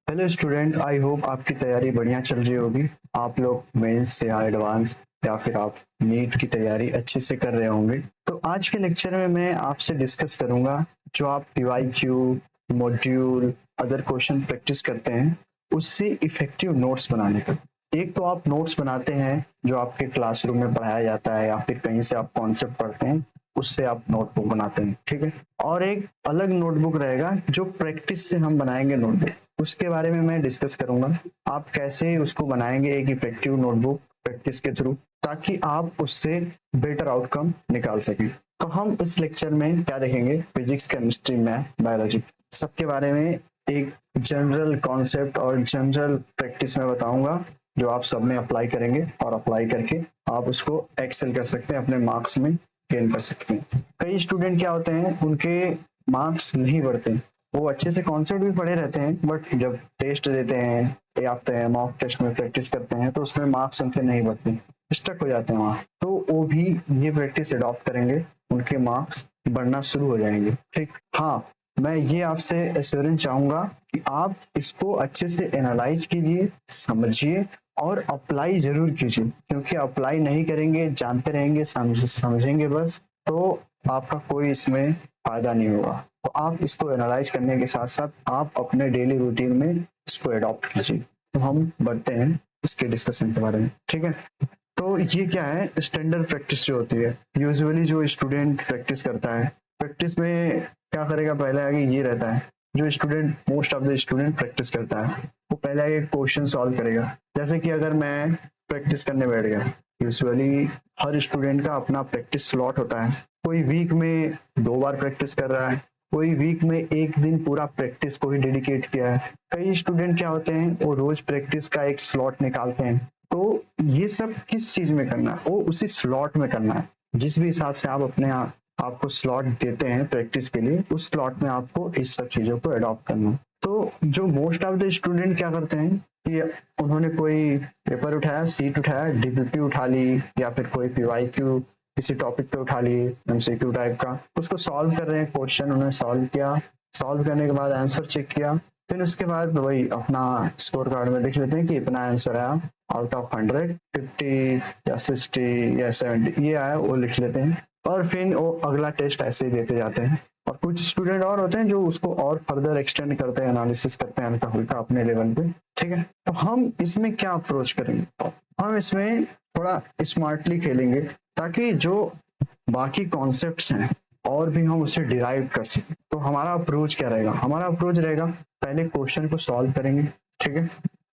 Hello student, I hope आपकी तैयारी बढ़िया चल रही होगी। आप लोग मेंस से या एडवांस या फिर आप नीट की तैयारी अच्छे से कर रहे होंगे। तो आज के लेक्चर में मैं आपसे डिस्कस करूंगा जो आप PYQ, module, other question practice करते हैं उससे इफेक्टिव नोट्स बनाने का। एक तो आप नोट्स बनाते हैं जो आपके क्लासरूम में पढ़ाया जाता है या फिर कहीं से आप कॉन्सेप्ट पढ़ते हैं, उससे आप नोटबुक बनाते हैं, ठीक है। और एक अलग नोटबुक रहेगा जो प्रैक्टिस से हम बनाएंगे नोटबुक, उसके बारे में मैं डिस्कस करूंगा। आप कैसे उसको बनाएंगे एक इफेक्टिव नोटबुक प्रैक्टिस के थ्रू, ताकि आप उससे बेटर आउटकम निकाल सकें। तो हम इस लेक्चर में क्या देखेंगे, फिजिक्स, केमिस्ट्री, मैथ, बायोलॉजी, सबके बारे में एक जनरल कॉन्सेप्ट और जनरल प्रैक्टिस में बताऊंगा जो आप सब में अप्लाई करेंगे और अप्लाई करके आप उसको एक्सेल कर सकते हैं, अपने मार्क्स में गेन कर सकते हैं। कई स्टूडेंट क्या होते हैं, उनके मार्क्स नहीं बढ़ते, वो अच्छे से कॉन्सेप्ट भी पढ़े रहते हैं बट जब टेस्ट देते हैं या फिर मॉक टेस्ट में प्रैक्टिस करते हैं तो उसमें मार्क्स उनके नहीं बढ़ते, स्टक हो जाते हैं मार्क्स। तो वो भी ये प्रैक्टिस अडॉप्ट करेंगे, उनके मार्क्स बढ़ना शुरू हो जाएंगे, ठीक। हाँ, मैं ये आपसे एश्योरेंस चाहूंगा कि आप इसको अच्छे से एनालाइज कीजिए, समझिए और अप्लाई जरूर कीजिए, क्योंकि अप्लाई नहीं करेंगे, जानते रहेंगे, समझेंगे बस, तो आपका कोई इसमें फायदा नहीं होगा। तो आप इसको एनालाइज करने के साथ साथ आप अपने डेली रूटीन में इसको अडॉप्ट कीजिए। तो हम बढ़ते हैं इसके डिस्कशन के बारे में, ठीक है। तो ये क्या है, स्टैंडर्ड प्रैक्टिस जो होती है, यूजुअली जो स्टूडेंट प्रैक्टिस करता है, प्रैक्टिस में क्या करेगा, पहले आगे ये रहता है, जो student, most of the student practice करता है वो पहले आगे क्वेश्चन सॉल्व करेगा। जैसे कि अगर मैं प्रैक्टिस करने बैठ गया, यूजुअली हर स्टूडेंट का अपना प्रैक्टिस स्लॉट होता है। कोई वीक में 2 बार प्रैक्टिस कर रहा है, कोई वीक में एक दिन पूरा प्रैक्टिस को ही डेडिकेट किया है। कई स्टूडेंट क्या होते हैं, वो रोज प्रैक्टिस का एक स्लॉट निकालते हैं। तो ये सब किस चीज में करना है, वो उसी स्लॉट में करना है। जिस भी हिसाब से आप अपने आपको स्लॉट देते हैं प्रैक्टिस के लिए, उस स्लॉट में आपको इस सब चीजों को अडॉप्ट करना है। तो जो मोस्ट ऑफ द स्टूडेंट क्या करते हैं कि उन्होंने कोई पेपर उठाया, सीट उठाया, डीपीपी उठा ली या फिर कोई पीवाईक्यू किसी टॉपिक पे उठा ली, एमसीक्यू टाइप का, उसको सॉल्व कर रहे हैं। क्वेश्चन उन्होंने सॉल्व किया, सॉल्व करने के बाद आंसर चेक किया, फिर उसके बाद वही अपना स्कोर कार्ड में लिख लेते हैं कि इतना आंसर आया, आउट ऑफ 100 50 या 60 या 70 ये आया, वो लिख लेते हैं और फिर वो अगला टेस्ट ऐसे ही देते जाते हैं। और कुछ स्टूडेंट और होते हैं जो उसको और फर्दर एक्सटेंड करते हैं, एनालिसिस करते हैं हल्का फुल्का अपने लेवल पे, ठीक है। तो हम इसमें क्या अप्रोच करेंगे, हम इसमें थोड़ा स्मार्टली खेलेंगे ताकि जो बाकी कॉन्सेप्ट्स हैं और भी हम उसे डिराइव कर सकें। तो हमारा अप्रोच क्या रहेगा, हमारा अप्रोच रहेगा, पहले क्वेश्चन को सॉल्व करेंगे, ठीक है।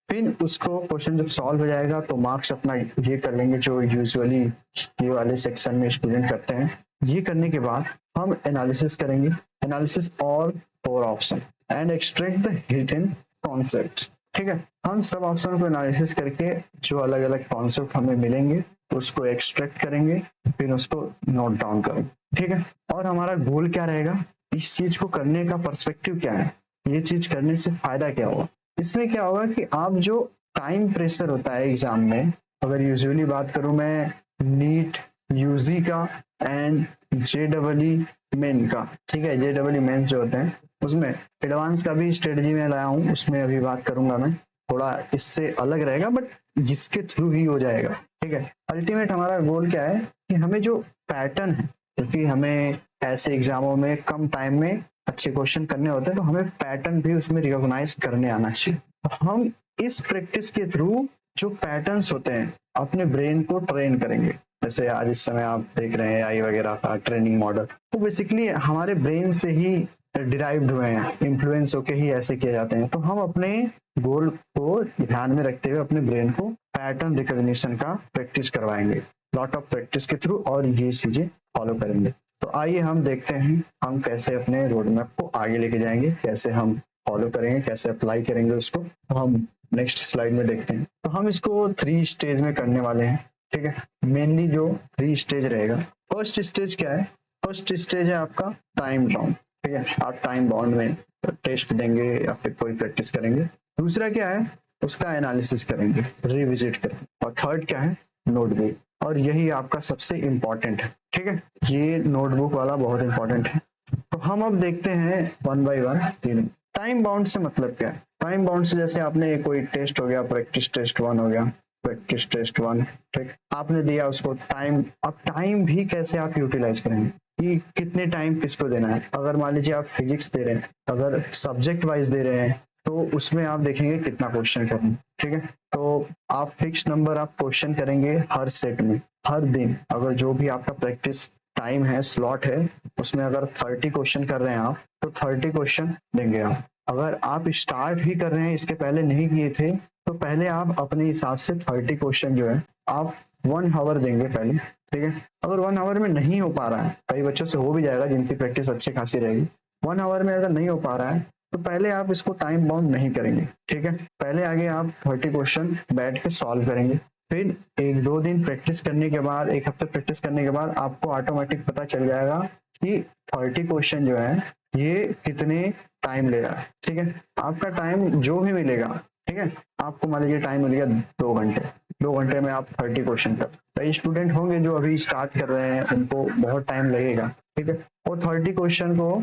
फिर उसको क्वेश्चन जब सॉल्व हो जाएगा तो मार्क्स अपना ये कर लेंगे जो यूजुअली ये वाले सेक्शन में स्टूडेंट करते हैं। ये करने के बाद हम एनालिसिस करेंगे, एनालिसिस और 4 option and extract the hidden concept, ठीक है। हम सब ऑप्शन को एनालिसिस करके जो अलग अलग कॉन्सेप्ट हमें मिलेंगे उसको एक्सट्रैक्ट करेंगे, फिर उसको नोट डाउन करेंगे, ठीक है। और हमारा गोल क्या रहेगा, इस चीज को करने का पर्सपेक्टिव क्या है, ये चीज करने से फायदा क्या होगा। इसमें क्या होगा कि आप जो टाइम प्रेशर होता है एग्जाम में, अगर यूजुअली बात करूं मैं नीट यूजी का एंड जेडबलई मेन का, ठीक है, जेडबलई मेन जो होते हैं उसमें एडवांस का भी स्ट्रेटजी में लाया हूं, उसमें अभी बात करूंगा मैं, थोड़ा इससे अलग रहेगा बट जिसके थ्रू ही हो जाएगा, ठीक है। अल्टीमेट हमारा गोल क्या है कि हमें जो पैटर्न है, क्योंकि हमें ऐसे एग्जामों में कम टाइम में अच्छे क्वेश्चन करने होते हैं, तो हमें पैटर्न भी उसमें रिकॉग्नाइज करने आना चाहिए। तो हम इस प्रैक्टिस के थ्रू जो पैटर्न्स होते हैं अपने ब्रेन को ट्रेन करेंगे। जैसे आज इस समय आप देख रहे हैं आई वगैरह का ट्रेनिंग मॉडल, तो बेसिकली हमारे ब्रेन से ही डिराइव्ड हुए हैं, इन्फ्लुएंस होके ही ऐसे किए जाते हैं। तो हम अपने गोल को ध्यान में रखते हुए अपने ब्रेन को पैटर्न रिकॉग्निशन का प्रैक्टिस करवाएंगे, लॉट ऑफ प्रैक्टिस के थ्रू, और ये चीजें फॉलो करेंगे। तो आइए हम देखते हैं हम कैसे अपने रोड मैप को आगे लेके जाएंगे, कैसे हम फॉलो करेंगे, कैसे अप्लाई करेंगे उसको। तो हम नेक्स्ट स्लाइड में देखते हैं। तो हम इसको 3 स्टेज में करने वाले हैं, ठीक है। मेनली जो 3 स्टेज रहेगा, फर्स्ट स्टेज क्या है, फर्स्ट स्टेज है आपका टाइम बाउंड, ठीक है। आप टाइम बाउंड में टेस्ट देंगे या फिर कोई प्रैक्टिस करेंगे। दूसरा क्या है, उसका एनालिसिस करेंगे, रिविजिट करेंगे। और थर्ड क्या है, नोटबुक, और यही आपका सबसे इंपॉर्टेंट है, ठीक है। ये नोटबुक वाला बहुत इंपॉर्टेंट है। तो हम अब देखते हैं वन बाय वन तीनों। टाइम बाउंड से मतलब क्या है? टाइम बाउंड से जैसे आपने कोई टेस्ट हो गया, प्रैक्टिस टेस्ट 1 हो गया, प्रैक्टिस टेस्ट 1, ठीक, आपने दिया उसको टाइम। अब टाइम भी कैसे आप यूटिलाइज करेंगे कि कितने टाइम किसको देना है। अगर मान लीजिए आप फिजिक्स दे रहे हैं, अगर सब्जेक्ट वाइज दे रहे हैं तो उसमें आप देखेंगे कितना क्वेश्चन करेंगे, ठीक है। तो आप फिक्स नंबर आप क्वेश्चन करेंगे हर सेट में, हर दिन। अगर जो भी आपका प्रैक्टिस टाइम है, स्लॉट है, उसमें अगर 30 क्वेश्चन कर रहे हैं आप, तो 30 क्वेश्चन देंगे आप। अगर आप स्टार्ट ही कर रहे हैं, इसके पहले नहीं किए थे, तो पहले आप अपने हिसाब से 30 क्वेश्चन जो है आप 1 आवर देंगे पहले, ठीक है। अगर 1 आवर में नहीं हो पा रहा है, कई बच्चों से हो भी जाएगा जिनकी प्रैक्टिस अच्छी खासी रहेगी, 1 आवर में अगर नहीं हो पा रहा है तो पहले आप इसको टाइम बाउंड नहीं करेंगे, ठीक है। पहले आगे आप 30 क्वेश्चन बैठ के सॉल्व करेंगे। फिर 1-2 दिन प्रैक्टिस करने के बाद, 1 हफ्ते प्रैक्टिस करने के बाद आपको ऑटोमेटिक पता चल जाएगा कि 30 क्वेश्चन जो है ये कितने टाइम ले रहा है, ठीक है। आपका टाइम जो भी मिलेगा, ठीक है, आपको मान लीजिए टाइम मिल गया 2 घंटे, 2 घंटे में आप 30 क्वेश्चन कर। कई स्टूडेंट होंगे जो अभी स्टार्ट कर रहे हैं, उनको बहुत टाइम लगेगा, ठीक है। वो 30 क्वेश्चन को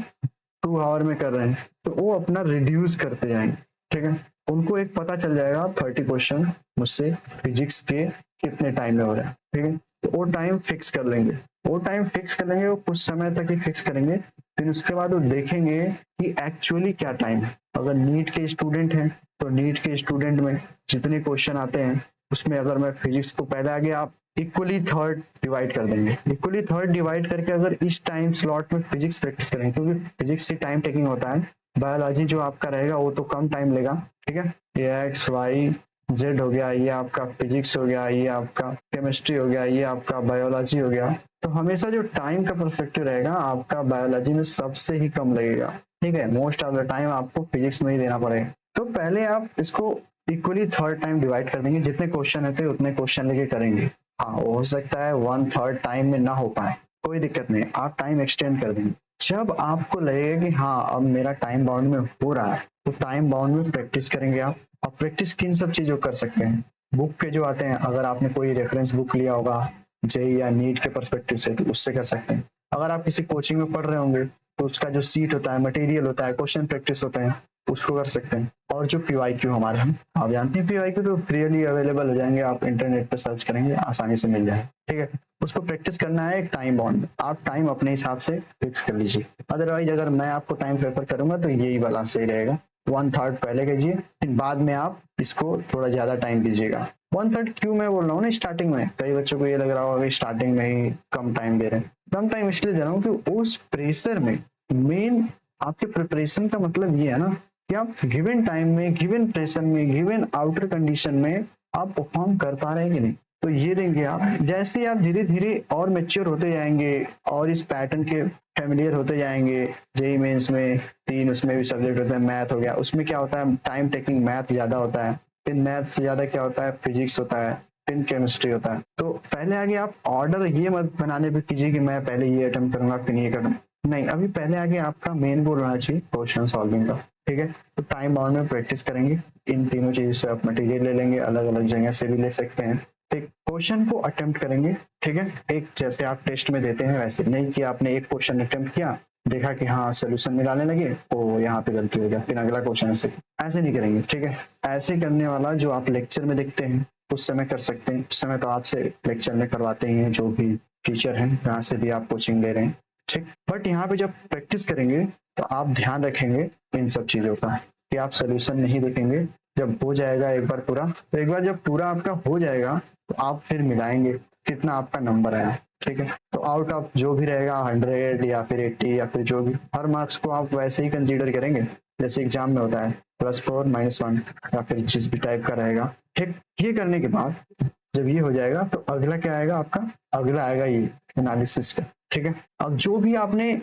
2 आवर में कर रहे हैं, तो वो अपना रिड्यूस करते जाएंगे, ठीक है। उनको एक पता चल जाएगा 30 क्वेश्चन मुझसे फिजिक्स के कितने टाइम में हो रहा है, ठीक है। तो वो टाइम फिक्स कर लेंगे, वो टाइम फिक्स कर लेंगे, वो कुछ समय तक ही फिक्स करेंगे। फिर उसके बाद वो देखेंगे कि एक्चुअली क्या टाइम है। अगर नीट के स्टूडेंट हैं तो नीट के स्टूडेंट में जितने क्वेश्चन आते हैं उसमें अगर मैं फिजिक्स को पहले आगे आप इक्वली थर्ड डिवाइड कर देंगे, इक्वली थर्ड डिवाइड करके अगर इस टाइम स्लॉट में फिजिक्स प्रैक्टिस करेंगे, क्योंकि फिजिक्स से टाइम टेकिंग होता है। बायोलॉजी जो आपका रहेगा वो तो कम टाइम लेगा, ठीक है। ये एक्स वाई जेड हो गया, ये आपका फिजिक्स हो गया, ये आपका केमिस्ट्री हो गया, ये आपका बायोलॉजी हो गया। तो हमेशा जो टाइम का परस्पेक्टिव रहेगा आपका बायोलॉजी में सबसे ही कम लगेगा, ठीक है। मोस्ट ऑफ द टाइम आपको फिजिक्स में ही देना पड़ेगा। तो पहले आप इसको इक्वली थर्ड टाइम डिवाइड कर देंगे, जितने क्वेश्चन रहते हैं उतने क्वेश्चन लेके करेंगे। हाँ, हो सकता है 1/3 टाइम में ना हो पाए, कोई दिक्कत नहीं, आप टाइम एक्सटेंड कर देंगे। जब आपको लगेगा कि हाँ अब मेरा टाइम बाउंड में हो रहा है, तो टाइम बाउंड में प्रैक्टिस करेंगे आप। और प्रैक्टिस किन सब चीजों कर सकते हैं, बुक के जो आते हैं, अगर आपने कोई रेफरेंस बुक लिया होगा जेई या नीट के परस्पेक्टिव से, तो उससे कर सकते हैं। अगर आप किसी कोचिंग में पढ़ रहे होंगे तो उसका जो सीट होता है, मटेरियल होता है, क्वेश्चन प्रैक्टिस होते हैं, उसको कर सकते हैं। और जो पीवाईक्यू हमारे हैं, आप जानते हैं पीवाईक्यू तो फ्रीली अवेलेबल हो जाएंगे, आप इंटरनेट पर सर्च करेंगे आसानी से मिल जाए, ठीक है। उसको प्रैक्टिस करना है एक टाइम बाउंड, आप टाइम अपने हिसाब से फिक्स कर लीजिए। अदरवाइज अगर मैं आपको टाइम प्रेफर करूंगा तो यही वाला सही रहेगा, 1/3 पहले कीजिए, फिर बाद में आप इसको थोड़ा ज्यादा टाइम दीजिएगा। 1/3 क्यों मैं बोल रहा हूँ ना, स्टार्टिंग में कई बच्चों को ये लग रहा होगा स्टार्टिंग में ही कम टाइम दे रहे हैं। कम टाइम इसलिए दे रहा हूँ कि उस प्रेशर में, मेन आपके प्रिपरेशन का मतलब ये है ना कि आप गिवन टाइम में, गिवन प्रेशर में, गिवन आउटर कंडीशन में आप परफॉर्म कर पा रहे हैं कि नहीं। तो ये देंगे आप, जैसे आप धीरे धीरे और मेच्योर होते जाएंगे और इस पैटर्न के फेमिलियर होते जाएंगे। जेई मेंस में 3 उसमें भी सब्जेक्ट होते हैं, मैथ हो गया, उसमें क्या होता है टाइम टेकिंग मैथ ज्यादा होता है, फिर मैथ से ज्यादा क्या होता है फिजिक्स होता है, फिर केमिस्ट्री होता है। तो पहले आगे आप ऑर्डर ये मत बनाने पे कीजिए कि मैं पहले ये अटेम्प्ट करूंगा फिर ये करूंगा, नहीं, अभी पहले आगे आपका मेन गोल होना चाहिए क्वेश्चन सॉल्विंग का, ठीक है। तो टाइम बाउंड में प्रैक्टिस करेंगे, इन तीनों चीजों से आप मटेरियल ले लेंगे, अलग अलग जगह से भी ले सकते हैं। एक क्वेश्चन को अटेम्प्ट करेंगे, ठीक है, एक जैसे आप टेस्ट में देते हैं वैसे नहीं कि आपने एक क्वेश्चन अटेम्प्ट किया, देखा कि हाँ सोल्यूशन मिलाने लगे, तो यहाँ पे गलती हो गया, फिर अगला क्वेश्चन ऐसे नहीं करेंगे, ठीक है। ऐसे करने वाला जो आप लेक्चर में देखते हैं उस समय कर सकते हैं, उस समय तो आपसे लेक्चर में करवाते ही हैं जो भी टीचर हैं, जहाँ से भी आप कोचिंग ले रहे हैं, ठीक। बट यहाँ पे जब प्रैक्टिस करेंगे तो आप ध्यान रखेंगे इन सब चीजों का कि आप सोल्यूशन नहीं देखेंगे। जब हो जाएगा एक बार पूरा, तो एक बार जब पूरा आपका हो जाएगा तो आप फिर मिलाएंगे कितना आपका नंबर आया, ठीक है। तो आउट ऑफ जो भी रहेगा 100 या फिर 80 या फिर जो भी, हर मार्क्स को आप वैसे ही कंसीडर करेंगे जैसे एग्जाम में होता है, +4 -1 या फिर जिस भी टाइप का रहेगा, ठीक। ये करने के बाद जब ये हो जाएगा तो अगला क्या आएगा आपका, अगला आएगा ये एनालिसिस का, ठीक है। अब जो भी आपने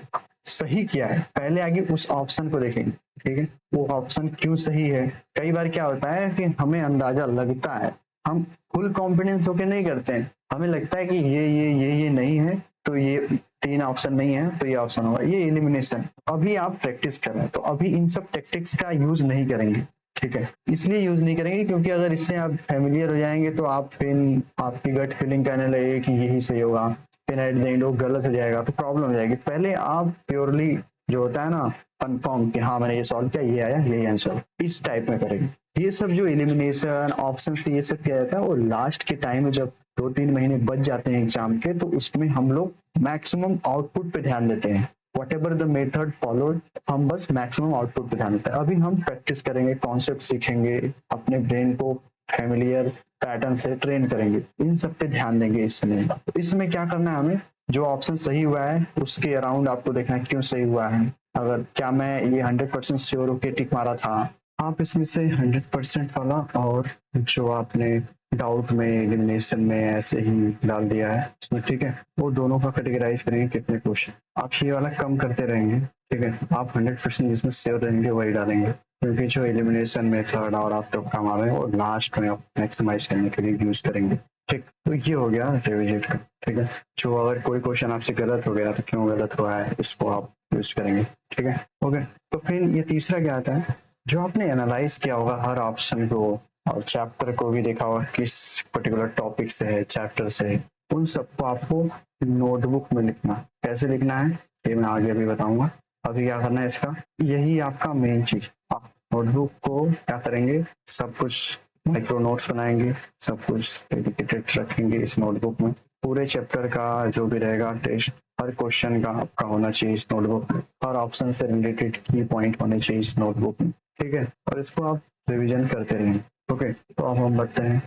सही किया है पहले आगे उस ऑप्शन को देखेंगे, ठीक है, वो ऑप्शन क्यों सही है। कई बार क्या होता है कि हमें अंदाजा लगता है, हम फुल कॉन्फिडेंस होके नहीं करते हैं, हमें लगता है कि ये नहीं है, तो ये 3 ऑप्शन नहीं है तो ये ऑप्शन होगा, ये एलिमिनेशन। अभी आप प्रैक्टिस कर रहे हैं तो अभी इन सब टेक्टिक्स का यूज नहीं करेंगे, ठीक है। इसलिए यूज नहीं करेंगे क्योंकि अगर इससे आप फेमिलियर हो जाएंगे तो आप फिर आपकी गट फीलिंग कहने लगे कि यही सही होगा, फिर एट द एंड वो गलत हो जाएगा तो प्रॉब्लम हो जाएगी। पहले आप प्योरली जो होता है ना कंफर्म कि हाँ मैंने ये सॉल्व किया, ये आया, यही आंसर, इस टाइप में करेंगे। ये सब जो एलिमिनेशन ऑप्शन से ये सब किया जाता है, और लास्ट के टाइम में जब 2-3 महीने बच जाते हैं एग्जाम के, तो उसमें हम लोग मैक्सिमम आउटपुट पे ध्यान देते हैं। What ever the method followed, हम बस मैक्सिमम आउटपुट पे ध्यान देते हैं। अभी हम प्रैक्टिस करेंगे, कॉन्सेप्ट सीखेंगे, अपने ब्रेन को फैमिलियर पैटर्न से ट्रेन करेंगे, इन सब पे ध्यान देंगे इस समय। तो इसमें क्या करना है हमें, जो ऑप्शन सही हुआ है उसके अराउंड आपको देखना है क्यों सही हुआ है। अगर क्या मैं ये 100% श्योर होके टिक मारा था, आप इसमें से 100% वाला और जो आपने डाउट में एलिमिनेशन में ऐसे ही डाल दिया है उसमें, ठीक है, वो दोनों का कैटेगराइज करेंगे कितने क्वेश्चन। आप ये वाला कम करते रहेंगे, ठीक है, आप 100% जिसमें श्योर रहेंगे वही डालेंगे, क्योंकि जो एलिमिनेशन मेथड और आप तो काम आ रहे हैं और लास्ट में आप मैक्सिमाइज करने के लिए यूज करेंगे। ठीक, तो ये हो गया रिविजिट का। ठीक है, जो अगर कोई क्वेश्चन आपसे गलत हो गया तो क्यों गलत हुआ है इसको आप यूज करेंगे। ठीक है, ओके। तो फिर ये तीसरा क्या आता है, जो आपने एनालाइज किया होगा हर ऑप्शन को और चैप्टर को भी देखा होगा किस पर्टिकुलर टॉपिक से है, चैप्टर से है, उन सबको आपको नोटबुक में लिखना। कैसे लिखना है ये मैं आगे भी बताऊंगा। अभी क्या करना है इसका, यही आपका मेन चीज। आप नोटबुक को क्या करेंगे, सब कुछ माइक्रो नोट्स बनाएंगे, सब कुछ डेडिकेटेड रखेंगे इस नोटबुक में। पूरे चैप्टर का जो भी रहेगा टेस्ट, हर क्वेश्चन का आपका होना चाहिए इस नोटबुक में, हर ऑप्शन से रिलेटेड की पॉइंट होने चाहिए इस नोटबुक में। ठीक है, और इसको आप रिवीजन करते रहेंगे। ओके, तो अब हम बढ़ते हैं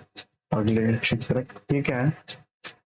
अगले तरफ। ठीक है,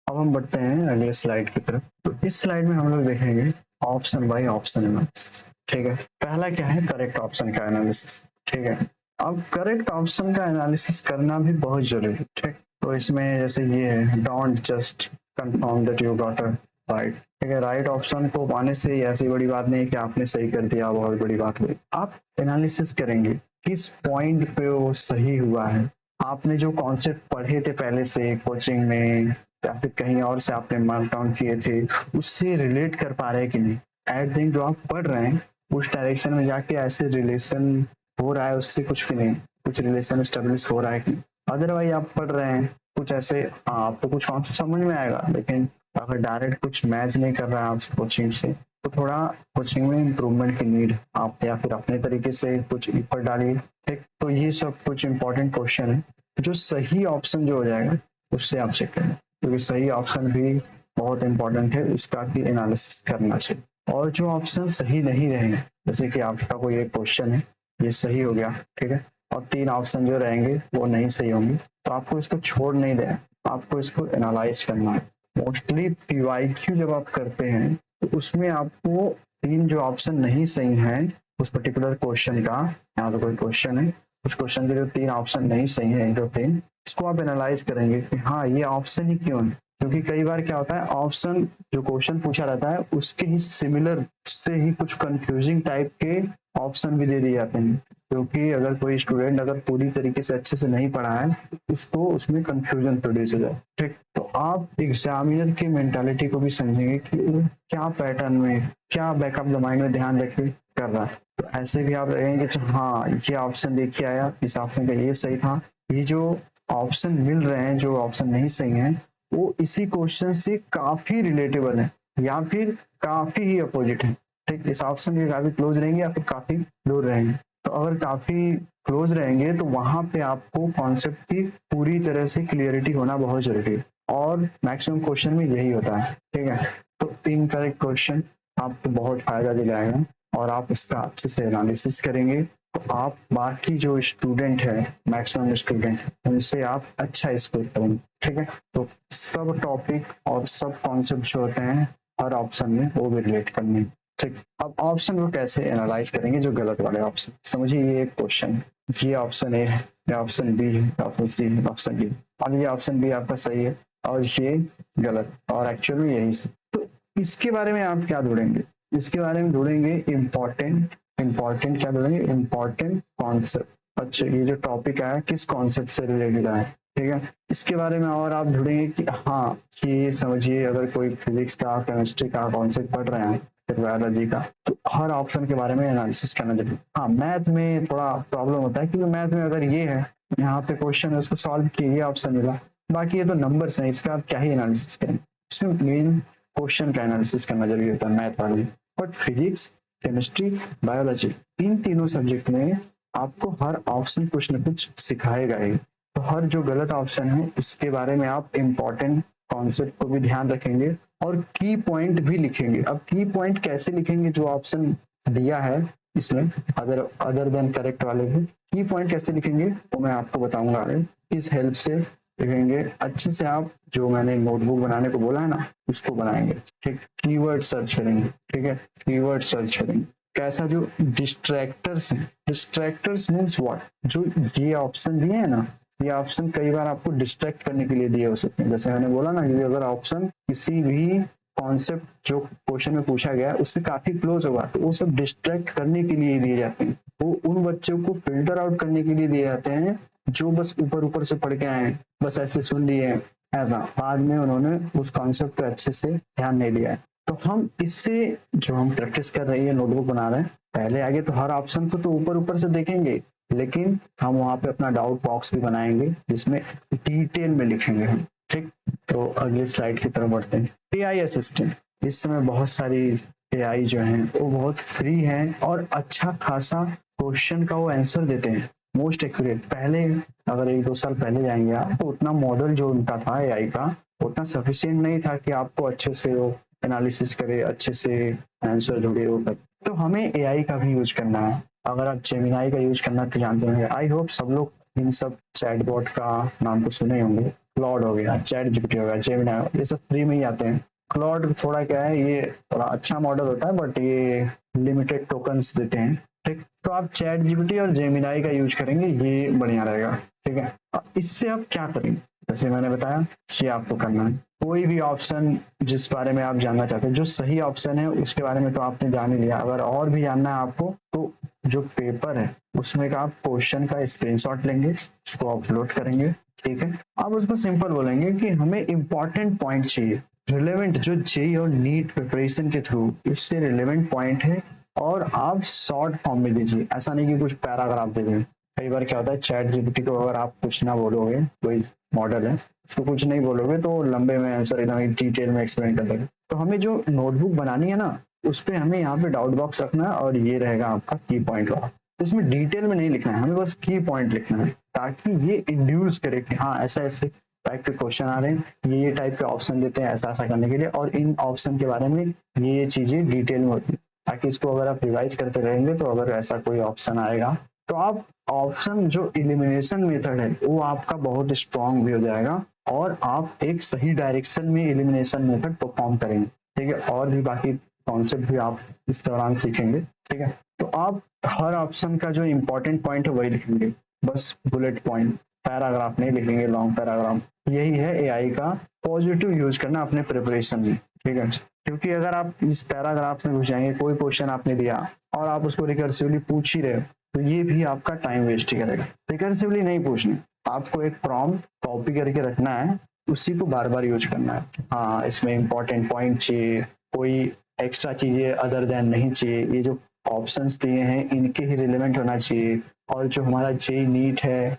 अब हम बढ़ते हैं अगले स्लाइड की तरफ। तो इस स्लाइड में हम लोग देखेंगे ऑप्शन बाय ऑप्शन एनालिसिस। ठीक है, पहला क्या है, करेक्ट ऑप्शन का एनालिसिस। ठीक है, अब करेक्ट ऑप्शन का एनालिसिस करना भी बहुत जरूरी है। ठीक, तो इसमें जैसे ये है, don't just confirm that you got a right. ठीक है, राइट ऑप्शन को पाने से ऐसी बड़ी बात नहीं है कि आपने सही कर दिया, बहुत बड़ी बात हुई। आप एनालिसिस करेंगे किस पॉइंट पे वो सही हुआ है, आपने जो कॉन्सेप्ट पढ़े थे पहले से कोचिंग में या फिर कहीं और से आपने मार्क डाउन किए थे, उससे रिलेट कर पा रहे हैं कि नहीं। एट दिन जो आप पढ़ रहे हैं उस डायरेक्शन में जाके ऐसे रिलेशन हो रहा है उससे, कुछ भी नहीं, कुछ रिलेशन स्टेब्लिश हो रहा है कि नहीं। अदरवाइज आप पढ़ रहे हैं कुछ ऐसे, हाँ आपको कुछ कॉन्सेप्ट समझ में आएगा, लेकिन अगर डायरेक्ट कुछ मैच नहीं कर रहा है आप कोचिंग से, तो थोड़ा कोचिंग में इम्प्रूवमेंट की नीड आप या फिर अपने तरीके से कुछ ऊपर डालिए। ठीक, तो ये सब कुछ इंपॉर्टेंट क्वेश्चन है। जो सही ऑप्शन जो हो जाएगा उससे आप चेक करें, क्योंकि सही ऑप्शन भी बहुत इंपॉर्टेंट है, इसका भी एनालिसिस करना चाहिए। और जो ऑप्शन सही नहीं रहेंगे, जैसे कि आपका कोई एक क्वेश्चन है ये सही हो गया, ठीक है, और 3 ऑप्शन जो रहेंगे वो नहीं सही होंगे, तो आपको इसको छोड़ नहीं देना, आपको इसको एनालाइज करना है। मोस्टली पीवाईक्यू जब आप करते हैं तो उसमें आपको 3 जो ऑप्शन नहीं सही हैं उस पर्टिकुलर क्वेश्चन का, यहाँ पे कोई क्वेश्चन है, उस क्वेश्चन के जो 3 ऑप्शन नहीं सही है, जो 3, इसको आप एनालाइज करेंगे कि हाँ ये ऑप्शन ही क्यों है। क्योंकि कई बार क्या होता है, ऑप्शन जो क्वेश्चन पूछा रहता है उसके ही सिमिलर से ही कुछ कंफ्यूजिंग टाइप के ऑप्शन भी दे दिए जाते हैं, क्योंकि अगर कोई स्टूडेंट अगर पूरी तरीके से अच्छे से नहीं पढ़ा है उसको उसमें कंफ्यूजन प्रोड्यूस हो जाए। ठीक, तो आप एग्जामिनर की मेंटालिटी को भी समझेंगे कि वो क्या पैटर्न में, क्या बैकअप द माइंड में ध्यान रख के कर रहा है। तो ऐसे भी आप रहेंगे कि हाँ ये ऑप्शन देखिए आया, इस ऑप्शन का ये सही था, ये जो ऑप्शन मिल रहे हैं जो ऑप्शन नहीं सही है वो इसी क्वेश्चन से काफी रिलेटेबल है या फिर काफी ही अपोजिट है। ठीक, इस ऑप्शन के काफी क्लोज रहेंगे या फिर काफी दूर रहेंगे। तो अगर काफी क्लोज रहेंगे तो वहां पे आपको कॉन्सेप्ट की पूरी तरह से क्लियरिटी होना बहुत जरूरी है, और मैक्सिमम क्वेश्चन में यही होता है। ठीक है, तो इनकरेक्ट क्वेश्चन आपको बहुत फायदा दिलाएगा और आप इसका अच्छे से एनालिसिस करेंगे तो आप बाकी जो स्टूडेंट है, मैक्सिमम स्टूडेंट, उनसे आप अच्छा स्कोर करेंगे। ठीक है, तो सब टॉपिक और सब कॉन्सेप्ट जो होते हैं हर ऑप्शन में वो भी रिलेट करने। ठीक, अब ऑप्शन को कैसे एनालाइज करेंगे, जो गलत वाले ऑप्शन, समझिए ये एक क्वेश्चन, ये ऑप्शन ए है, ये ऑप्शन बी है, ऑप्शन सी है, ऑप्शन डी, और ये ऑप्शन बी आपका सही है और ये गलत, और एक्चुअल में यही सही। तो इसके बारे में आप क्या ढूंढेंगे, इसके बारे में ढूंढेंगे इम्पोर्टेंट क्या ढूंढेंगे, इम्पोर्टेंट कॉन्सेप्ट। अच्छा, ये जो टॉपिक आया किस कॉन्सेप्ट से रिलेटेड आया, ठीक है, इसके बारे में और आप ढूंढेंगे कि हाँ ये समझिए अगर कोई फिजिक्स का, केमिस्ट्री का कॉन्सेप्ट पढ़ रहे हैं, बायोलॉजी का, तो हर ऑप्शन के बारे में एनालिसिस करना जरूरी। हाँ, मैथ में थोड़ा प्रॉब्लम होता है क्योंकि मैथ में अगर ये है यहाँ पे क्वेश्चन है उसको सॉल्व किए, ये ऑप्शन मिला, बाकी ये तो नंबर्स हैं, इसका आप क्या ही एनालिसिस करें। उसमें मेन क्वेश्चन का एनालिसिस करना जरूरी होता है मैथ वाले। बट फिजिक्स केमिस्ट्री, बायोलॉजी, इन तीनों सब्जेक्ट में आपको हर ऑप्शन कुछ न कुछ सिखाएगा ही। तो हर जो गलत ऑप्शन है इसके बारे में आप इम्पोर्टेंट कॉन्सेप्ट को भी ध्यान रखेंगे और की पॉइंट भी लिखेंगे। अब की पॉइंट कैसे लिखेंगे, जो ऑप्शन दिया है इसमें अदर देन करेक्ट वाले भी की पॉइंट कैसे लिखेंगे वो मैं आपको बताऊंगा। इस हेल्प से लिखेंगे अच्छे से। आप जो मैंने नोटबुक बनाने को बोला है ना उसको बनाएंगे, ठीक। कीवर्ड सर्च करेंगे, ठीक है, कीवर्ड सर्च करेंगे। कैसा, जो डिस्ट्रैक्टर्स हैं, डिस्ट्रैक्टर्स मीन्स व्हाट, जो ये ऑप्शन दिए हैं ना, ये ऑप्शन कई बार आपको डिस्ट्रैक्ट करने के लिए दिए हो सकते हैं। जैसे मैंने बोला ना कि अगर ऑप्शन किसी भी कॉन्सेप्ट जो क्वेश्चन में पूछा गया है उससे काफी क्लोज होगा तो वो सब डिस्ट्रैक्ट करने के लिए दिए जाते हैं। वो उन बच्चों को फिल्टर आउट करने के लिए दिए जाते हैं जो बस ऊपर ऊपर से पढ़ के आए हैं, बस ऐसे सुन लिए, ऐसा बाद में उन्होंने उस कॉन्सेप्ट पे अच्छे से ध्यान नहीं दिया है। तो हम इससे जो हम प्रैक्टिस कर रहे हैं, नोटबुक बना रहे हैं, पहले आगे तो हर ऑप्शन को तो ऊपर ऊपर से देखेंगे, लेकिन हम वहां पे अपना डाउट बॉक्स भी बनाएंगे जिसमें डिटेल में लिखेंगे हम, ठीक। तो अगली स्लाइड की तरफ बढ़ते हैं। एआई असिस्टेंट, इस समय बहुत सारी एआई जो है वो बहुत फ्री है और अच्छा खासा क्वेश्चन का वो आंसर देते हैं, मोस्ट एक्यूरेट। पहले अगर 1-2 साल पहले जाएंगे आप तो उतना मॉडल जो उनका था एआई का उतना सफिशिएंट नहीं था कि आपको अच्छे से वो एनालिसिस करे, अच्छे से आंसर ढूंढे वो करे। तो हमें एआई का भी यूज करना है। अगर आप जेमिनाई का यूज करना तो जानते होंगे, आई होप सब लोग इन सब चैटबॉट का नाम तो सुने होंगे। क्लॉड हो गया, चैट जीपीटी हो गया, जेमिनाई, ये सब फ्री में ही आते हैं। क्लॉड थोड़ा क्या है, ये थोड़ा अच्छा मॉडल होता है बट ये लिमिटेड टोकन्स देते हैं, ठीक। तो आप चैट जीपीटी और जेमिनाई का यूज करेंगे, ये बढ़िया रहेगा, ठीक है। इससे आप क्या करेंगे, जैसे मैंने बताया कि आपको करना है कोई भी ऑप्शन जिस बारे में आप जानना चाहते हैं, जो सही ऑप्शन है उसके बारे में तो आपने जान ही लिया। अगर और भी जानना है आपको तो जो पेपर है उसमें का आप क्वेश्चन का स्क्रीनशॉट लेंगे, उसको अपलोड करेंगे, ठीक है। आप उसको सिंपल बोलेंगे कि हमें इंपॉर्टेंट पॉइंट चाहिए, रिलेवेंट, जो जेई और नीट प्रिपरेशन के थ्रू उससे रिलेवेंट पॉइंट है, और आप शॉर्ट फॉर्म में दीजिए। ऐसा नहीं कि कुछ पैराग्राफ दे दें। कई बार क्या होता है, चैट जीपीटी को अगर आप कुछ ना बोलोगे, कोई मॉडल है उसको कुछ नहीं बोलोगे तो लंबे में आंसर एकदम डिटेल में एक्सप्लेन कर देगा। तो हमें जो नोटबुक बनानी है ना उस पे हमें यहाँ पे डाउट बॉक्स रखना है और ये रहेगा आपका की पॉइंट वाला। तो इसमें डिटेल में नहीं लिखना है, हमें बस की पॉइंट लिखना है ताकि ये इंड्यूस करे कि हाँ ऐसा ऐसे टाइप के क्वेश्चन आ रहे हैं, ये टाइप के ऑप्शन देते हैं ऐसा ऐसा करने के लिए, और इन ऑप्शन के बारे में ये चीजें डिटेल में होती है, ताकि इसको अगर आप रिवाइज करते रहेंगे तो अगर ऐसा कोई ऑप्शन आएगा तो आप ऑप्शन जो इलिमिनेशन मेथड है वो आपका बहुत स्ट्रांग भी हो जाएगा और आप एक सही डायरेक्शन में इलिमिनेशन मेथड परफॉर्म करेंगे, ठीक है। और भी बाकी कॉन्सेप्ट भी आप इस दौरान सीखेंगे, ठीक है। तो आप हर ऑप्शन का जो इंपॉर्टेंट पॉइंट है वही लिखेंगे, बस बुलेट पॉइंट, पैराग्राफ नहीं लिखेंगे, लॉन्ग पैराग्राफ। यही है एआई का पॉजिटिव यूज करना अपने प्रिपरेशन में, ठीक है। क्योंकि अगर आप इस पैराग्राफ में घुस जाएंगे, कोई क्वेश्चन आपने दिया और आप उसको रिकर्सिवली पूछ ही रहे हो तो ये भी आपका टाइम वेस्ट ही करेगा। रिकर्सिवली नहीं पूछना, आपको एक प्रॉम्प्ट कॉपी करके रखना है, उसी को बार बार यूज करना है। हाँ इसमें इंपॉर्टेंट पॉइंट चाहिए, कोई एक्स्ट्रा चीजें अदर देन नहीं चाहिए, ये जो ऑप्शंस दिए हैं इनके ही रिलेवेंट होना चाहिए, और जो हमारा जेई नीट है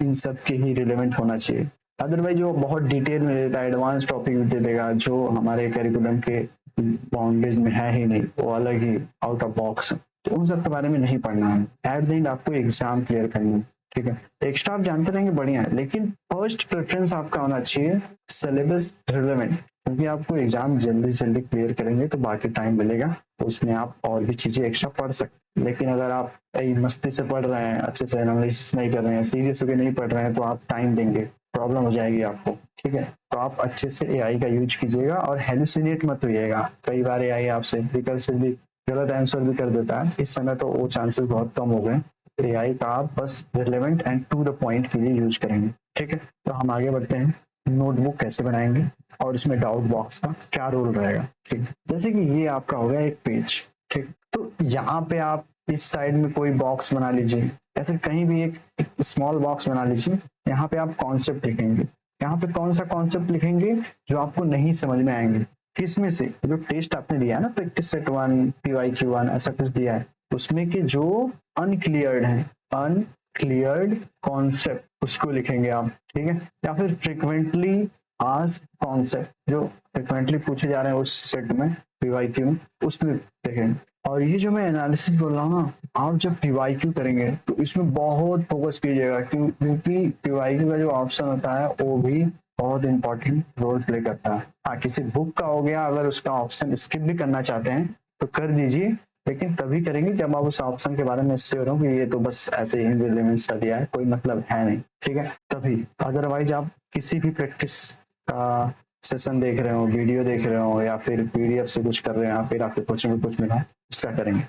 इन सब के ही रिलेवेंट होना चाहिए। अदरवाइज वो बहुत डिटेल में देता है, एडवांस टॉपिक दे देगा जो हमारे करिकुलम के बाउंड्रीज में है ही नहीं, वो अलग ही आउट ऑफ बॉक्स, तो उन सब के बारे में नहीं पढ़ना है। एट द एंड आपको एग्जाम क्लियर करनी है, ठीक है। एक्स्ट्रा आप जानते रहेंगे बढ़िया है, लेकिन फर्स्ट प्रेफरेंस आपका होना चाहिए सिलेबस रिलेवेंट, क्योंकि आपको एग्जाम जल्दी से जल्दी क्लियर करेंगे तो बाकी टाइम मिलेगा तो उसमें आप और भी चीजें एक्स्ट्रा पढ़ सकते हैं। लेकिन अगर आप मस्ती से पढ़ रहे हैं, अच्छे से एनालिसिस नहीं कर रहे हैं, सीरियस होकर नहीं पढ़ रहे हैं तो आप टाइम देंगे, प्रॉब्लम हो जाएगी आपको, ठीक है। तो आप अच्छे से एआई का यूज कीजिएगा और हेलुसिनेट मत होइएगा। कई बार एआई आपसे रिकर्सिवली गलत आंसर भी कर देता है, इस समय तो वो चांसेस बहुत कम हो गए। एआई का आप बस relevant and to the point के लिए यूज करेंगे, ठीक है। तो हम आगे बढ़ते हैं, नोटबुक कैसे बनाएंगे और इसमें डाउट बॉक्स का क्या रोल रहेगा, ठीक। जैसे कि ये आपका हो गया एक पेज, ठीक। तो यहाँ पे आप इस साइड में कोई बॉक्स बना लीजिए या फिर कहीं भी एक स्मॉल बॉक्स बना लीजिए। यहाँ पे आप कॉन्सेप्ट लिखेंगे। यहाँ पे कौन सा कॉन्सेप्ट लिखेंगे जो आपको नहीं समझ में आएंगे, किसमें से, जो टेस्ट आपने दिया है ना, प्रैक्टिस सेट 1 PYQ 1 ऐसा कुछ दिया है, उसमें के जो अनक्लियर्ड है, अनक्लियर्ड कॉन्सेप्ट उसको लिखेंगे आप, ठीक है। या फिर फ्रिक्वेंटली आस्क्ड कॉन्सेप्ट जो फ्रिक्वेंटली पूछे जा रहे हैं उस सेट में PYQ में, उसमें लिखेंगे। और ये जो मैं एनालिसिस बोल रहा हूँ ना, आप जब पीवाईक्यू करेंगे तो इसमें बहुत फोकस कीजिएगा, क्योंकि पीवाईक्यू का जो ऑप्शन होता है वो भी बहुत इंपॉर्टेंट रोल प्ले करता है। हाँ, किसी बुक का हो गया, अगर उसका ऑप्शन स्किप भी करना चाहते हैं तो कर दीजिए, लेकिन तभी करेंगे जब आप उस ऑप्शन के बारे में श्योर हो कि ये तो बस ऐसे ही रिलेवेंस का दिया है, कोई मतलब है नहीं, ठीक है, तभी। अदरवाइज आप किसी भी प्रैक्टिस का सेशन देख रहे हो, वीडियो देख रहे हो, या फिर पीडीएफ से कुछ कर रहे हैं, या फिर आपके कोचिंग में कुछ मिला है उसका करेंगे।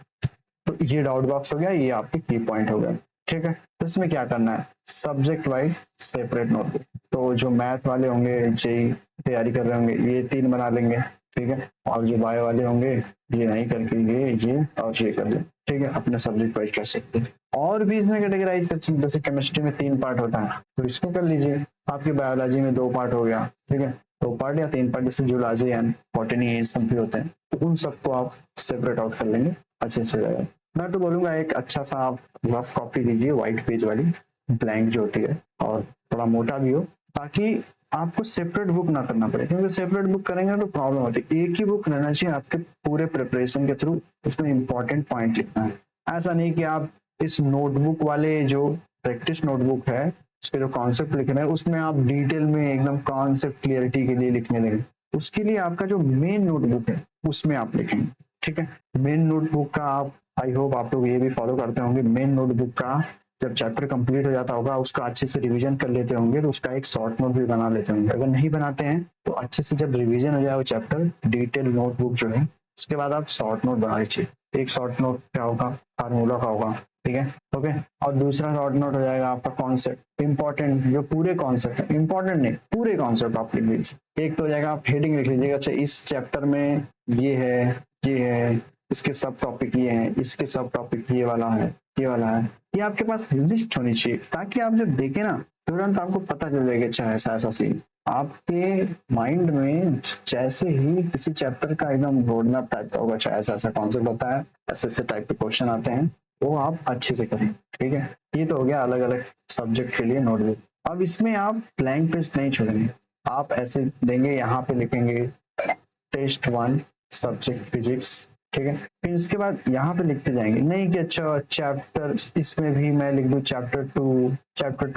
तो ये डाउट बॉक्स हो गया, ये आपके की पॉइंट हो गए, ठीक है। तो इसमें क्या करना है, सब्जेक्ट वाइज सेपरेट नोटबुक। तो जो मैथ वाले होंगे, जेई तैयारी कर रहे होंगे, ये 3 बना लेंगे, ठीक है। और जो बायो वाले होंगे, ये नहीं करके ये और ये कर ले, ठीक है, अपने सब्जेक्ट वाइज कर सकते हैं। और भी इसमें कैटेगराइज कर सकते हैं, जैसे केमिस्ट्री में 3 पार्ट होता है तो इसको कर लीजिए। आपकी बायोलॉजी में 2 पार्ट हो गया, ठीक है, 2 पार्ट या 3 पार्ट, जैसे जूलॉजी एंड बॉटनी ये सब भी होते हैं, तो उन सबको आप सेपरेट आउट कर लेंगे, अच्छे से हो जाएगा। मैं तो बोलूंगा एक अच्छा सा आप रफ कॉपी लीजिए, व्हाइट पेज वाली, ब्लैंक जो होती है, और थोड़ा मोटा भी हो, ताकि आपको सेपरेट बुक ना करना पड़े, क्योंकि सेपरेट बुक करेंगे तो प्रॉब्लम होती है। एक ही बुक रहना चाहिए आपके पूरे प्रिपरेशन के थ्रू, उसमें इंपॉर्टेंट पॉइंट लिखना है। ऐसा नहीं कि आप इस नोटबुक वाले जो प्रैक्टिस नोटबुक है उसके जो कॉन्सेप्ट लिख रहे हैं उसमें आप डिटेल में एकदम कॉन्सेप्ट क्लियरिटी के लिए लिखने लगे। उसके लिए आपका जो मेन नोटबुक है उसमें आप लिखेंगे, ठीक है। मेन नोटबुक का आप, आई होप आप लोग ये भी फॉलो करते होंगे, मेन नोटबुक का जब चैप्टर कंप्लीट हो जाता होगा उसका अच्छे से रिवीजन कर लेते होंगे, तो उसका एक शॉर्ट नोट भी बना लेते होंगे। अगर नहीं बनाते हैं तो अच्छे से जब रिवीजन हो जाए वो चैप्टर, डिटेल नोटबुक जो है, उसके बाद आप शॉर्ट नोट बना लीजिए। एक शॉर्ट नोट क्या होगा, फार्मूला का होगा, ठीक है, ओके। और दूसरा शॉर्ट नोट हो जाएगा आपका कॉन्सेप्ट, इंपॉर्टेंट जो पूरे कॉन्सेप्ट है, इंपॉर्टेंट नहीं, पूरे कॉन्सेप्ट आप लिख लीजिए। एक तो हो जाएगा, आप हेडिंग लिख लीजिएगा, अच्छा इस चैप्टर में ये है, इसके सब टॉपिक ये हैं, इसके सब टॉपिक ये वाला है, ये वाला है। ये आपके पास लिस्ट होनी चाहिए, ताकि आप जब देखें ना तुरंत आपको पता चल जाएगा, अच्छा ऐसा ऐसा सीन आपके माइंड में जैसे ही किसी चैप्टर का एकदम रोड मैप टाइप का होगा, अच्छा ऐसा ऐसा कॉन्सेप्ट होता है, ऐसे ऐसे टाइप के क्वेश्चन आते हैं, वो आप अच्छे से करें, ठीक है। ये तो हो गया अलग अलग सब्जेक्ट के लिए नोटबुक। अब इसमें आप ब्लैंक पेज नहीं छोड़ेंगे, आप ऐसे देंगे, यहाँ पे लिखेंगे टेस्ट 1 सब्जेक्ट फिजिक्स, ठीक है। फिर उसके बाद यहाँ पे लिखते जाएंगे, नहीं कि अच्छा चैप्टर इसमें भी मैं लिख दूं चैप्टर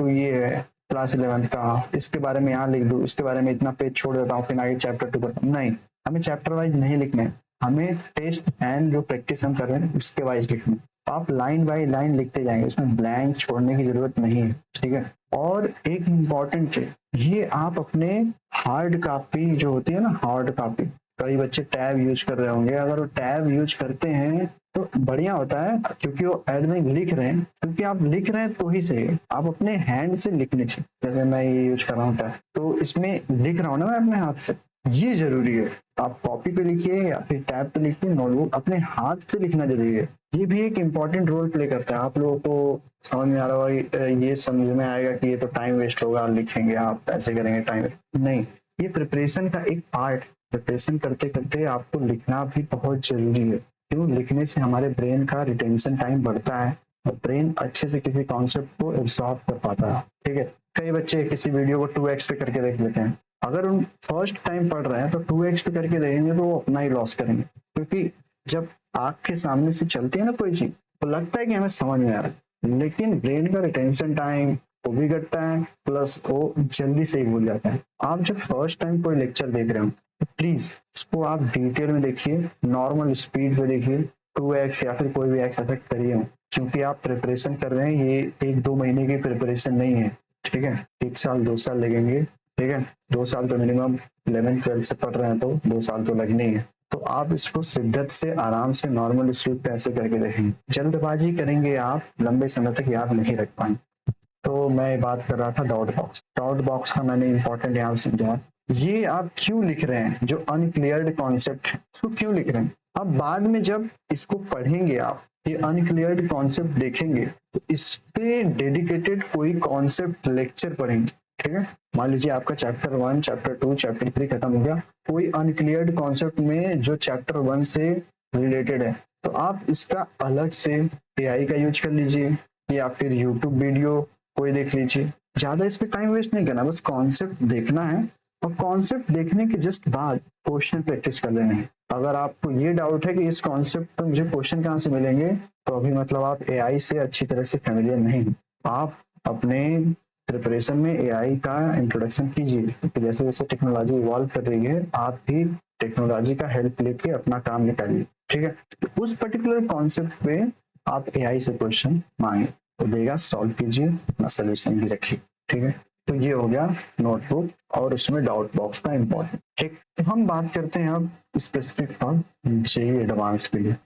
2 ये है क्लास 11 का, इसके बारे में यहाँ लिख दूं, इसके बारे में इतना पेज छोड़ देता हूँ, फिर आगे चैप्टर 2 पर नहीं, हमें चैप्टर वाइज नहीं लिखना है, हमें टेस्ट एंड जो प्रैक्टिस हम कर रहे हैं उसके वाइज लिखना है। आप लाइन बाय लाइन लिखते जाएंगे, उसमें ब्लैंक छोड़ने की जरूरत नहीं है, ठीक है। और एक इम्पॉर्टेंट है, ये आप अपने हार्ड कॉपी जो होती है ना, हार्ड कॉपी, कई बच्चे टैब यूज कर रहे होंगे, अगर वो टैब यूज करते हैं तो बढ़िया होता है, क्योंकि वो ऐड में लिख रहे हैं, क्योंकि आप लिख रहे हैं तो ही सही है, आप अपने हैंड से लिखने चाहिए। जैसे मैं ये यूज कर रहा हूँ टैब, तो इसमें लिख रहा हूँ ना मैं अपने हाथ से, ये जरूरी है। आप कॉपी पे लिखिए या फिर टैब पे लिखिए, नोटबुक अपने हाथ से लिखना जरूरी है। ये भी एक इम्पोर्टेंट रोल प्ले करता है। आप लोगों को समझ में आ रहा होगा, ये समझ में आएगा कि ये तो टाइम वेस्ट होगा, लिखेंगे आप ऐसे करेंगे टाइम, नहीं, ये प्रिपरेशन का एक पार्ट। प्रिपरेशन करते करते आपको लिखना भी बहुत जरूरी है, क्यों, लिखने से हमारे ब्रेन का रिटेंशन टाइम बढ़ता है और ब्रेन अच्छे से किसी कॉन्सेप्ट को एब्सॉर्ब कर पाता है, ठीक है। कई बच्चे किसी वीडियो को 2x पे करके देख लेते हैं, अगर उन फर्स्ट टाइम पढ़ रहे हैं तो 2x पे करके देखेंगे तो वो अपना ही लॉस करेंगे, क्योंकि जब आंख के सामने से चलती है ना कोई चीज, तो लगता है कि हमें समझ में आ रहा है, लेकिन ब्रेन का रिटेंशन टाइम वो भी घटता है, प्लस वो जल्दी से ही भूल जाता है। आप जब फर्स्ट टाइम कोई लेक्चर देख रहे हो तो प्लीज उसको आप डिटेल में देखिए, नॉर्मल स्पीड पे देखिए, 2x या फिर कोई भी एक्स इफेक्ट करिए, क्योंकि आप प्रिपरेशन कर रहे हैं, ये 1-2 महीने की प्रिपरेशन नहीं है, ठीक है, 1 साल 2 साल लगेंगे, ठीक है, 2 साल तो मिनिमम 11th-12th से पढ़ रहे हैं तो 2 साल तो लगने ही है। तो आप इसको शिद्दत से, आराम से, नॉर्मल स्पीड पे ऐसे करके देखेंगे, जल्दबाजी करेंगे आप लंबे समय तक याद नहीं रख पाएंगे। तो मैं बात कर रहा था डॉट बॉक्स का, मैंने इंपॉर्टेंट यहाँ समझा, ये आप क्यों लिख रहे हैं, जो अनक्लियर्ड कॉन्सेप्ट है उसको क्यों लिख रहे हैं। अब बाद में जब इसको पढ़ेंगे, आप ये अनक्लियर्ड कॉन्सेप्ट देखेंगे तो इस पे डेडिकेटेड कोई कॉन्सेप्ट लेक्चर पढ़ेंगे, ठीक है। मान लीजिए आपका चैप्टर 1, चैप्टर 2, चैप्टर 3 खत्म हो गया, कोई अनक्लियर्ड कॉन्सेप्ट में जो चैप्टर 1 से रिलेटेड है, तो आप इसका अलग से एआई का यूज कर लीजिए, या फिर यूट्यूब वीडियो कोई देख लीजिए। ज्यादा इस पे टाइम वेस्ट नहीं करना, बस कॉन्सेप्ट देखना है और कॉन्सेप्ट देखने के जस्ट बाद क्वेश्चन प्रैक्टिस कर लेना है। अगर आपको ये डाउट है कि इस कॉन्सेप्ट पर मुझे क्वेश्चन कहाँ से मिलेंगे, तो अभी मतलब आप एआई से अच्छी तरह से फेमिलियर नहीं हैं। आप अपने प्रिपरेशन में एआई का इंट्रोडक्शन कीजिए, क्योंकि जैसे जैसे टेक्नोलॉजी इवॉल्व कर रही है, आप भी टेक्नोलॉजी का हेल्प लेके अपना काम निकालिए, ठीक है। तो उस पर्टिकुलर कॉन्सेप्ट पे आप एआई से क्वेश्चन मांगे तो देगा, सॉल्व कीजिए, अपना सोल्यूशन भी रखिए, ठीक है। तो ये हो गया नोटबुक और उसमें डाउट बॉक्स का इम्पोर्टेंट, ठीक। तो हम बात करते हैं अब स्पेसिफिक फॉर जेईई एडवांस के लिए।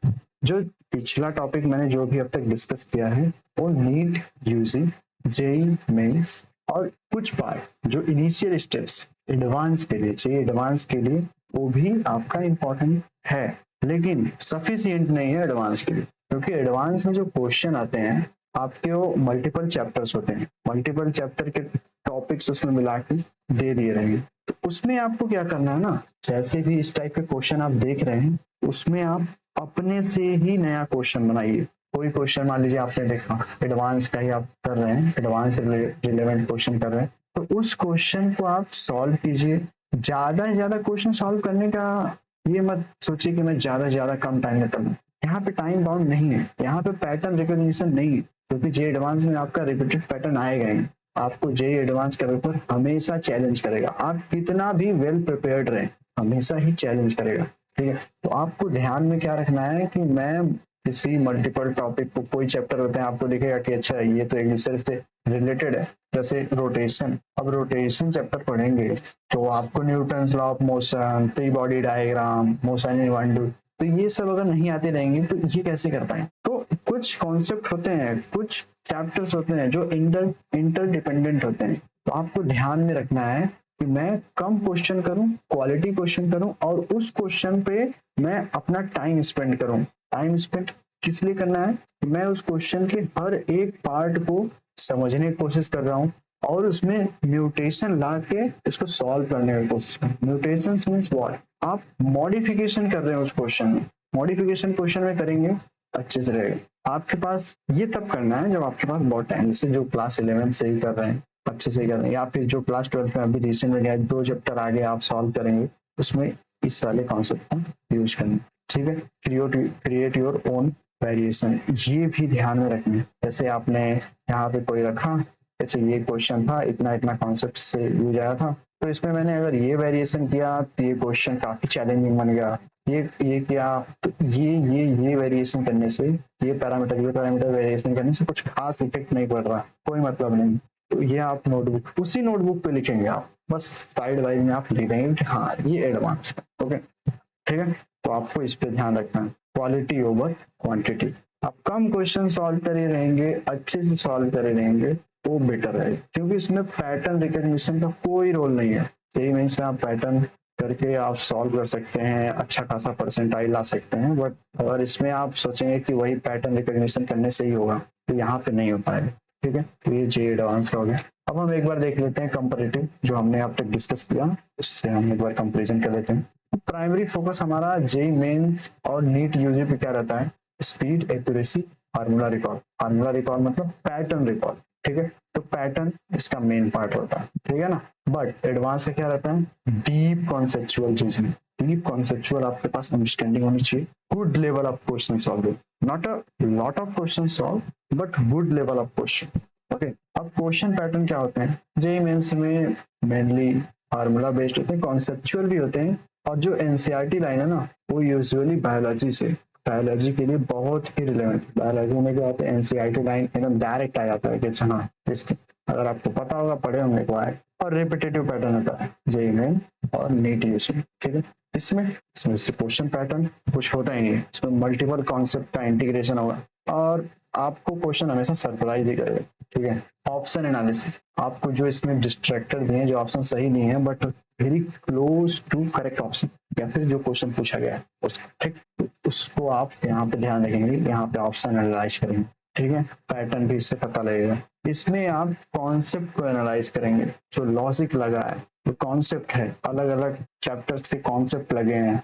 जो पिछला टॉपिक मैंने जो भी अब तक डिस्कस किया है वो नीट, यूजी, जेईई मेंस और कुछ पार्ट जो इनिशियल स्टेप्स एडवांस के लिए, जेईई एडवांस के लिए, वो भी आपका इम्पोर्टेंट है, लेकिन सफिशिएंट नहीं है एडवांस के लिए। क्योंकि एडवांस में जो क्वेश्चन आते हैं आपके वो मल्टीपल चैप्टर्स होते हैं, मल्टीपल चैप्टर के टॉपिक्स उसमें मिला के दे दिए रहेंगे। तो उसमें आपको क्या करना है ना, जैसे भी इस टाइप के क्वेश्चन आप देख रहे हैं उसमें आप अपने से ही नया क्वेश्चन बनाइए। कोई क्वेश्चन मान लीजिए आपने देखा एडवांस का ही आप कर रहे हैं, एडवांस रिलेवेंट क्वेश्चन कर रहे हैं, तो उस क्वेश्चन को आप सॉल्व कीजिए। ज्यादा से ज्यादा क्वेश्चन सॉल्व करने का ये मत सोचिए कि मैं ज्यादा से ज्यादा कम टाइम में करूँ। यहाँ पे टाइम बाउंड नहीं है, यहाँ पे पैटर्न रिकॉग्निशन नहीं है, क्योंकि जे एडवांस में आपका रिपीटेड पैटर्न आएगा ही। आपको जे एडवांस का पेपर हमेशा चैलेंज करेगा, आप कितना भी वेल प्रिपेयर्ड रहे हमेशा ही चैलेंज करेगा, ठीक है। तो आपको ध्यान में क्या रखना है कि मैं किसी मल्टीपल टॉपिक को, कोई चैप्टर होते हैं आपको दिखेगा कि अच्छा ये तो एक दूसरे से रिलेटेड है, जैसे रोटेशन। अब रोटेशन चैप्टर पढ़ेंगे तो आपको Newton's law of motion, free body diagram, motion in one do, तो ये सब अगर नहीं आते रहेंगे तो ये कैसे कर पाए। तो कुछ कॉन्सेप्ट होते हैं, कुछ चैप्टर्स होते हैं जो इंटरडिपेंडेंट होते हैं। तो आपको ध्यान में रखना है कि मैं कम क्वेश्चन करूं, क्वालिटी क्वेश्चन करूं, और उस क्वेश्चन पे मैं अपना टाइम स्पेंड करूं। टाइम स्पेंड किस लिए करना है, मैं उस क्वेश्चन के हर एक पार्ट को समझने की कोशिश कर रहा हूं और उसमें म्यूटेशन ला के इसको सॉल्व करने की कोशिश कर। म्यूटेशन मीन्स व्हाट, आप मॉडिफिकेशन कर रहे हैं उस क्वेश्चन में, मॉडिफिकेशन क्वेश्चन में करेंगे अच्छे से रहेगा। आपके पास ये तब करना है जब आपके पास बहुत टाइम, जैसे जो क्लास 11 से ही कर रहे हैं अच्छे से कर रहे हैं, या फिर जो क्लास 12 में अभी रिसेंट में गया 2 चैप्टर आगे आप सॉल्व करेंगे, उसमें इस वाले कॉन्सेप्ट का यूज करना, ठीक है। क्रिएट योर ओन वेरिएशन, ये भी ध्यान में रखना है। जैसे आपने यहाँ पे कोई रखा, अच्छा ये क्वेश्चन था, इतना इतना कॉन्सेप्ट से यूज आया था, तो इसमें मैंने अगर ये वेरिएशन किया तो ये क्वेश्चन काफी चैलेंजिंग बन गया, ये किया तो ये वेरिएशन करने से, ये पैरामीटर वेरिएशन करने से कुछ खास इफेक्ट नहीं पड़ रहा, कोई मतलब नहीं। तो ये आप नोटबुक, उसी नोटबुक पे लिखेंगे आप, बस साइड वाइज में आप लिख देंगे कि हाँ ये एडवांस है, ओके, ठीक है। तो आपको इस पे ध्यान रखना है, क्वालिटी ओवर क्वांटिटी। आप कम क्वेश्चन सॉल्व करे रहेंगे, अच्छे से सॉल्व करे रहेंगे तो बेटर है, क्योंकि इसमें पैटर्न रिकॉग्निशन का कोई रोल नहीं है। यही मीन्स में आप पैटर्न करके आप सॉल्व कर सकते हैं, अच्छा खासा परसेंटाइल ला सकते हैं, बट अगर इसमें आप सोचेंगे कि वही पैटर्न रिकॉग्निशन करने से ही होगा तो यहाँ पे नहीं हो पाएगा, ठीक है। तो ये जे एडवांस का हो गया। अब हम एक बार देख लेते हैं कंपैरेटिव, जो हमने अब तक डिस्कस किया उससे हम एक बार कंपैरिजन कर लेते हैं। प्राइमरी फोकस हमारा जेईई मेंस और नीट यूजी पे क्या रहता है, speed, accuracy, formula recall. Formula recall मतलब पैटर्न रिकॉल, ठीक है। तो पैटर्न इसका मेन पार्ट होता है, ठीक है ना। बट एडवांस का क्या रहता है, deep conceptual reasoning, deep conceptual आपके पास अंडरस्टैंडिंग होनी चाहिए, good level of question solving, not a lot of question solve but good level of question, okay. अब क्वेश्चन पैटर्न क्या होते हैं, जेईई मेंस में मेनली फार्मूला बेस्ड होते हैं, कॉन्सेप्चुअल भी होते हैं, और जो एनसीईआरटी लाइन है ना वो यूजुअली बायोलॉजी से, बायोलॉजी के लिए बहुत ही रिलेवेंट। बायोलॉजी में क्या होता है, एनसीईआरटी लाइन एकदम डायरेक्ट आ जाता है कि अच्छा हाँ इसके, अगर आपको पता होगा, पढ़े होंगे तो आए। और रिपीटेटिव पैटर्न होता है जेईई मेन और नीट यूजी, ठीक है। इसमें से क्वेश्चन पैटर्न कुछ होता ही नहीं है, इसमें मल्टीपल कॉन्सेप्ट का इंटीग्रेशन होगा और आपको क्वेश्चन हमेशा सरप्राइज ही करेगा, ठीक है। ऑप्शन एनालिसिस, आपको जो इसमें डिस्ट्रैक्टर दिए, जो ऑप्शन सही नहीं है but very close to correct option, या फिर जो क्वेश्चन पूछा गया है उसका, ठीक, तो उसको आप यहाँ पे ध्यान रखेंगे, यहाँ पे ऑप्शन एनालाइज करेंगे, ठीक है। पैटर्न भी इससे पता लगेगा। इसमें आप कॉन्सेप्ट को एनालाइज करेंगे, जो लॉजिक लगा है, जो कॉन्सेप्ट है, अलग अलग चैप्टर्स के कॉन्सेप्ट लगे हैं,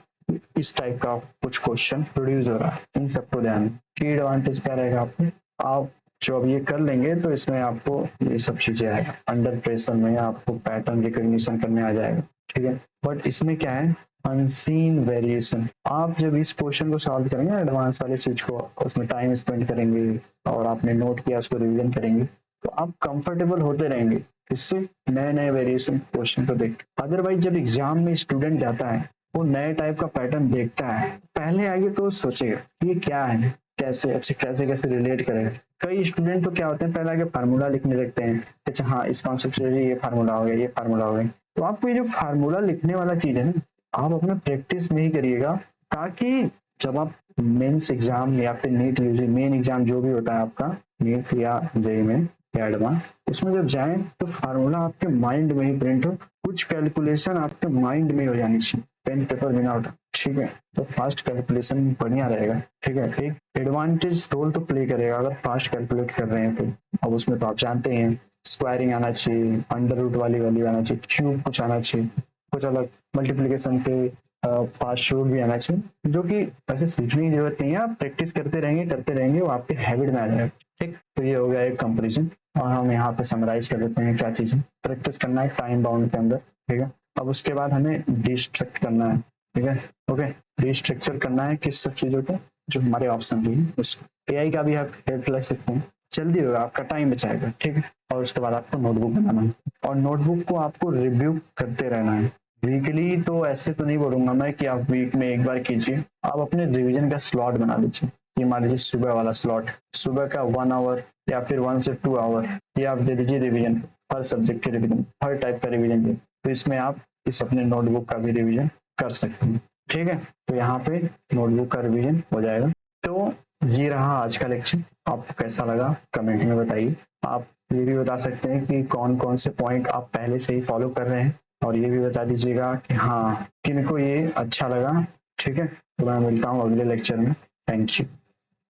इस टाइप का कुछ क्वेश्चन प्रोड्यूस हो रहा है, इन सबको ध्यान। की एडवांटेज क्या रहेगा आपको, आप जो अब ये कर लेंगे तो इसमें आपको ये सब चीजें आएगा, अंडर प्रेशर में आपको पैटर्न रिकॉग्निशन करने आ जाएगा, ठीक है। बट इसमें क्या है, अनसीन वेरिएशन। आप जब इस क्वेश्चन को सॉल्व करेंगे एडवांस वाले स्विच को, उसमें टाइम स्पेंड करेंगे और आपने नोट किया उसको रिवीजन करेंगे, तो आप कंफर्टेबल होते रहेंगे इससे, नए नए वेरिएशन क्वेश्चन को देख। अदरवाइज जब एग्जाम में स्टूडेंट जाता है वो नए टाइप का पैटर्न देखता है, पहले आगे तो सोचेगा ये क्या है, कैसे अच्छा कैसे कैसे रिलेट करेगा। कई स्टूडेंट तो क्या होते हैं पहले आगे फार्मूला लिखने लगते हैं, अच्छा हाँ इस कॉन्सेप्ट से ये फार्मूला हो गया, ये फार्मूला हो गया। तो आपको ये जो फार्मूला लिखने वाला चीज है ना, आप अपना प्रैक्टिस में ही करिएगा, ताकि जब आप मेंस एग्जाम या फिर नीट यूजी मेन एग्जाम जो भी होता है आपका, नीट या जेईई में या एडवांस, उसमें जब जाएं तो फार्मूला आपके माइंड में ही प्रिंट हो, कुछ कैलकुलेशन आपके माइंड में हो जानी चाहिए, पेन पेपर बिना उठा। ठीक है, तो फास्ट कैलकुलेशन बढ़िया रहेगा। ठीक है, एक एडवांटेज रोल तो प्ले करेगा अगर फास्ट कैलकुलेट कर रहे हैं तो। अब उसमें तो आप जानते हैं स्क्वायरिंग आना चाहिए, अंडर रूट वाली वैल्यू आना चाहिए, क्यूब कुछ आना चाहिए, कुछ अलग मल्टीप्लीकेशन पे फास्ट रूट भी आना चाहिए, जो कि वैसे सीखने की जरूरत नहीं है, आप प्रैक्टिस करते रहेंगे वो आपके हैबिट में आ जाएगा। ठीक, तो ये हो गया एक कंपेरिजन, और हम यहाँ पे समराइज कर देते हैं क्या चीजें प्रैक्टिस करना है टाइम बाउंड के अंदर। ठीक है, अब उसके बाद हमें डिस्ट्रक्ट करना है। ठीक है, ओके, डिस्ट्रक्चर करना है किस सब चीजों को, जो हमारे ऑप्शन दिए उसको। एआई का भी आप हेल्प ले सकते हैं, जल्दी होगा, आपका टाइम बचाएगा। ठीक है, और उसके बाद आपको नोटबुक बनाना है, और नोटबुक को आपको रिव्यू करते रहना है वीकली। तो ऐसे तो नहीं बोलूंगा मैं कि आप वीक में एक बार कीजिए, आप अपने रिवीजन का स्लॉट बना लीजिए। ये मान लीजिए सुबह वाला स्लॉट, सुबह का 1 आवर या फिर 1 से 2 आवर ये आप दे दीजिए रिवीजन, हर सब्जेक्ट के रिवीजन, हर टाइप का रिवीजन दे, तो इसमें आप इस अपने नोटबुक का भी रिवीजन कर सकते हैं। ठीक है, तो यहाँ पे नोटबुक का रिवीजन हो जाएगा। तो ये रहा आज का लेक्चर, आपको कैसा लगा कमेंट में बताइए। आप ये भी बता सकते हैं कि कौन कौन से पॉइंट आप पहले से ही फॉलो कर रहे हैं, और ये भी बता दीजिएगा कि हाँ किनको ये अच्छा लगा। ठीक है, तो मैं मिलता हूँ अगले लेक्चर में। Thank you.